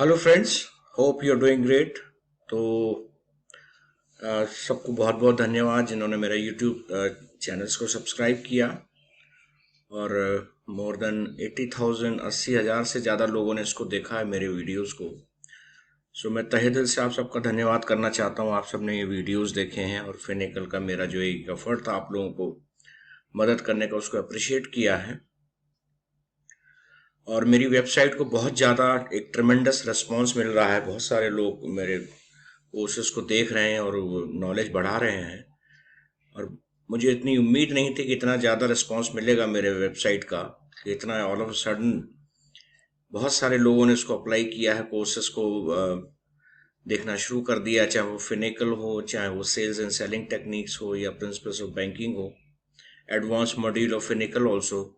Hello friends, hope you are doing great. तो सबको बहुत बहुत धन्यवाद जिन्होंने मेरा यूट्यूब चैनल्स को सब्सक्राइब किया। और मोर देन 80,000 80,000 से ज़्यादा लोगों ने इसको देखा है, मेरे वीडियोस को। सो मैं तहे दिल से आप सबका धन्यवाद करना चाहता हूँ। आप सबने ये वीडियोस देखे हैं और फिनिकल का मेरा जो एक एफर्ट था आप लोगों को मदद करने का, उसको अप्रिशिएट किया है। और मेरी वेबसाइट को बहुत ज़्यादा एक ट्रेमेंडस रिस्पॉन्स मिल रहा है। बहुत सारे लोग मेरे कोर्सेज को देख रहे हैं और नॉलेज बढ़ा रहे हैं। और मुझे इतनी उम्मीद नहीं थी कि इतना ज़्यादा रिस्पॉन्स मिलेगा मेरे वेबसाइट का, कि इतना ऑल ऑफ सडन बहुत सारे लोगों ने इसको अप्लाई किया है, कोर्सेज को देखना शुरू कर दिया। चाहे वो फिनिकल हो, चाहे वो सेल्स एंड सेलिंग टेक्निक्स हो, या प्रिंसिपल्स ऑफ बैंकिंग हो, एडवांस मॉड्यूल ऑफ फिनिकल ऑल्सो।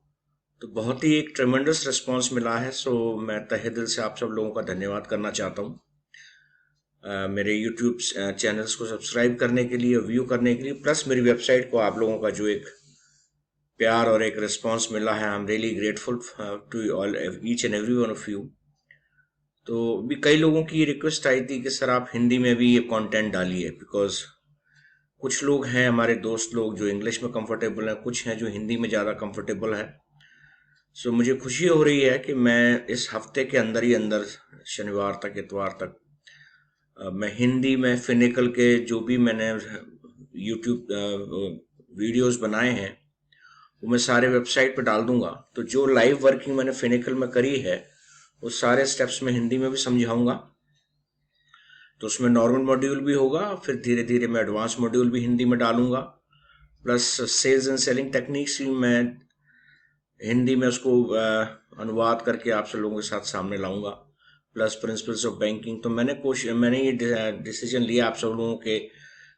तो बहुत ही एक ट्रेमेंडस रिस्पॉन्स मिला है। सो मैं तहे दिल से आप सब लोगों का धन्यवाद करना चाहता हूँ मेरे यूट्यूब चैनल्स को सब्सक्राइब करने के लिए, व्यू करने के लिए, प्लस मेरी वेबसाइट को आप लोगों का जो एक प्यार और एक रिस्पॉन्स मिला है। I am really grateful to all each and every one of you. तो भी कई लोगों की रिक्वेस्ट आई थी कि सर आप हिंदी में भी ये कंटेंट डालिए, बिकॉज कुछ लोग हैं हमारे दोस्त लोग जो इंग्लिश में कंफर्टेबल हैं, कुछ हैं जो हिंदी में ज़्यादा कंफर्टेबल है। सो मुझे खुशी हो रही है कि मैं इस हफ्ते के अंदर ही अंदर, शनिवार तक, इतवार तक, मैं हिंदी में फिनिकल के जो भी मैंने यूट्यूब वीडियोस बनाए हैं वो मैं सारे वेबसाइट पे डाल दूंगा। तो जो लाइव वर्किंग मैंने फिनिकल में करी है वो सारे स्टेप्स में हिंदी में भी समझाऊंगा। तो उसमें नॉर्मल मॉड्यूल भी होगा, फिर धीरे धीरे मैं एडवांस मॉड्यूल भी हिंदी में डालूंगा, plus sales and selling techniques भी मैं हिंदी में उसको अनुवाद करके आप सब लोगों के साथ सामने लाऊंगा, प्लस प्रिंसिपल्स ऑफ बैंकिंग। तो मैंने ये डिसीजन लिया। आप सब लोगों के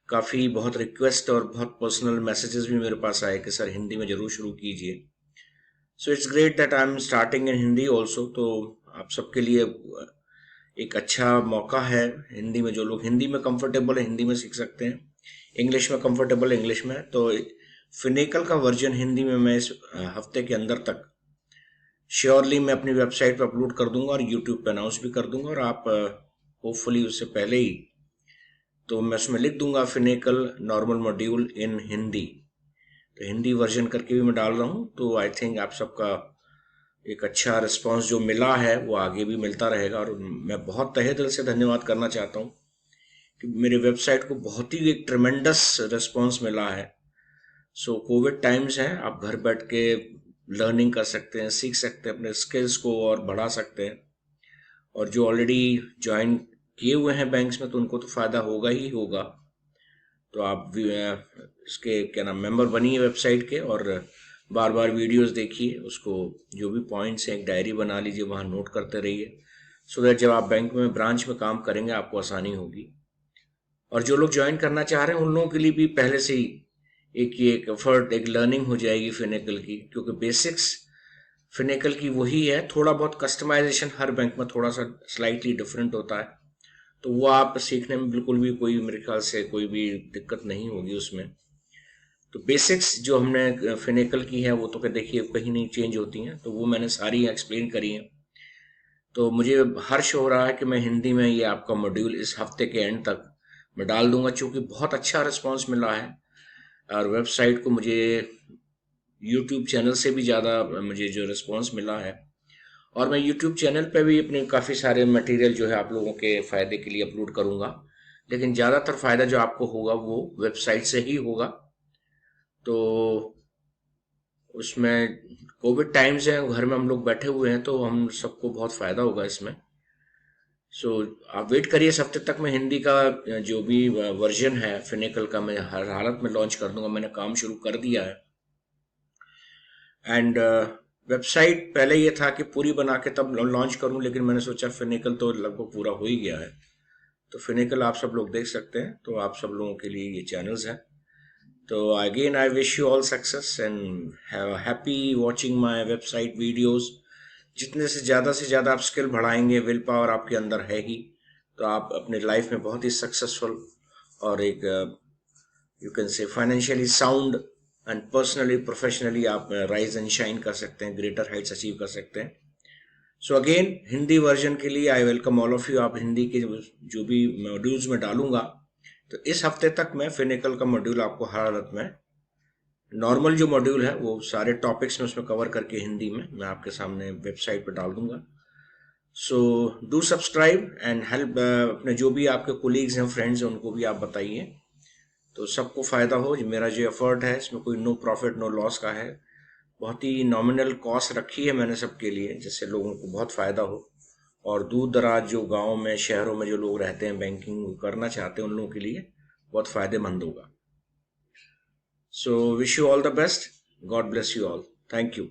काफ़ी बहुत रिक्वेस्ट और बहुत पर्सनल मैसेजेस भी मेरे पास आए कि सर हिंदी में ज़रूर शुरू कीजिए। So it's great that I am starting in Hindi also. तो आप सबके लिए एक अच्छा मौका है। हिंदी में जो लोग हिंदी में कंफर्टेबल है हिंदी में सीख सकते हैं, इंग्लिश में कंफर्टेबल है इंग्लिश में। तो फिनिकल का वर्जन हिंदी में मैं इस हफ्ते के अंदर तक श्योरली मैं अपनी वेबसाइट पर अपलोड कर दूंगा और यूट्यूब पे अनाउंस भी कर दूंगा। और आप होपफुली उससे पहले ही, तो मैं उसमें लिख दूंगा फिनिकल नॉर्मल मॉड्यूल इन हिंदी। तो हिंदी वर्जन करके भी मैं डाल रहा हूँ। तो आई थिंक आप सबका एक अच्छा रिस्पांस जो मिला है वो आगे भी मिलता रहेगा। और मैं बहुत तहे दिल से धन्यवाद करना चाहता हूँ कि मेरे वेबसाइट को बहुत ही एक ट्रेमेंडस रिस्पांस मिला है। सो कोविड टाइम्स हैं, आप घर बैठ के लर्निंग कर सकते हैं, सीख सकते हैं, अपने स्किल्स को और बढ़ा सकते हैं। और जो ऑलरेडी ज्वाइन किए हुए हैं बैंक्स में तो उनको तो फ़ायदा होगा ही होगा। तो आप भी इसके क्या नाम मेंबर बनिए वेबसाइट के, और बार बार वीडियोस देखिए, उसको जो भी पॉइंट्स हैं एक डायरी बना लीजिए, वहाँ नोट करते रहिए, सो दैट जब आप बैंक में ब्रांच में काम करेंगे आपको आसानी होगी। और जो लोग ज्वाइन करना चाह रहे हैं उन लोगों के लिए भी पहले से ही एक एफर्ट, एक लर्निंग हो जाएगी फिनिकल की, क्योंकि बेसिक्स फिनिकल की वही है। थोड़ा बहुत कस्टमाइजेशन हर बैंक में थोड़ा सा स्लाइटली डिफरेंट होता है, तो वो आप सीखने में बिल्कुल भी कोई, मेरे ख्याल से कोई भी दिक्कत नहीं होगी उसमें। तो बेसिक्स जो हमने फिनिकल की है वो तो देखिए कहीं नहीं चेंज होती हैं, तो वो मैंने सारी एक्सप्लेन करी हैं। तो मुझे हर्ष हो रहा है कि मैं हिंदी में ये आपका मॉड्यूल इस हफ्ते के एंड तक मैं डाल दूंगा, क्योंकि बहुत अच्छा रिस्पांस मिला है। और वेबसाइट को मुझे यूट्यूब चैनल से भी ज़्यादा मुझे जो रिस्पांस मिला है। और मैं यूट्यूब चैनल पे भी अपने काफ़ी सारे मटेरियल जो है आप लोगों के फ़ायदे के लिए अपलोड करूँगा, लेकिन ज़्यादातर फ़ायदा जो आपको होगा वो वेबसाइट से ही होगा। तो उसमें कोविड टाइम्स हैं, घर में हम लोग बैठे हुए हैं, तो हम सबको बहुत फ़ायदा होगा इसमें। सो आप वेट करिए, इस हफ्ते तक मैं हिंदी का जो भी वर्जन है फिनिकल का मैं हर हालत में लॉन्च कर दूंगा। मैंने काम शुरू कर दिया है। एंड वेबसाइट पहले ये था कि पूरी बना के तब लॉन्च करूं, लेकिन मैंने सोचा फिनिकल तो लगभग पूरा हो ही गया है, तो फिनिकल आप सब लोग देख सकते हैं। तो आप सब लोगों के लिए ये चैनल्स हैं। तो again I wish you all success and have happy watching my website videos. जितने से ज़्यादा आप स्किल बढ़ाएंगे, विल पावर आपके अंदर है ही, तो आप अपने लाइफ में बहुत ही सक्सेसफुल और एक you can say financially sound and personally professionally आप राइज एंड शाइन कर सकते हैं, ग्रेटर हाइट्स अचीव कर सकते हैं। सो अगेन हिंदी वर्जन के लिए I welcome all of you. आप हिंदी के जो भी मॉड्यूल्स में डालूंगा, तो इस हफ्ते तक मैं फिनिकल का मॉड्यूल आपको हर हालत में, नॉर्मल जो मॉड्यूल है वो सारे टॉपिक्स में उसमें कवर करके हिंदी में मैं आपके सामने वेबसाइट पर डाल दूंगा। So do subscribe and help. अपने जो भी आपके कोलीग्स हैं, फ्रेंड्स हैं, उनको भी आप बताइए, तो सबको फ़ायदा हो। मेरा जो एफर्ट है इसमें कोई नो प्रॉफिट नो लॉस का है, बहुत ही नॉमिनल कॉस्ट रखी है मैंने सबके लिए, जिससे लोगों को बहुत फ़ायदा हो। और दूर दराज जो गाँव में, शहरों में जो लोग रहते हैं, बैंकिंग करना चाहते हैं, उन लोगों के लिए बहुत फ़ायदेमंद होगा। So wish you all the best. God bless you all. Thank you.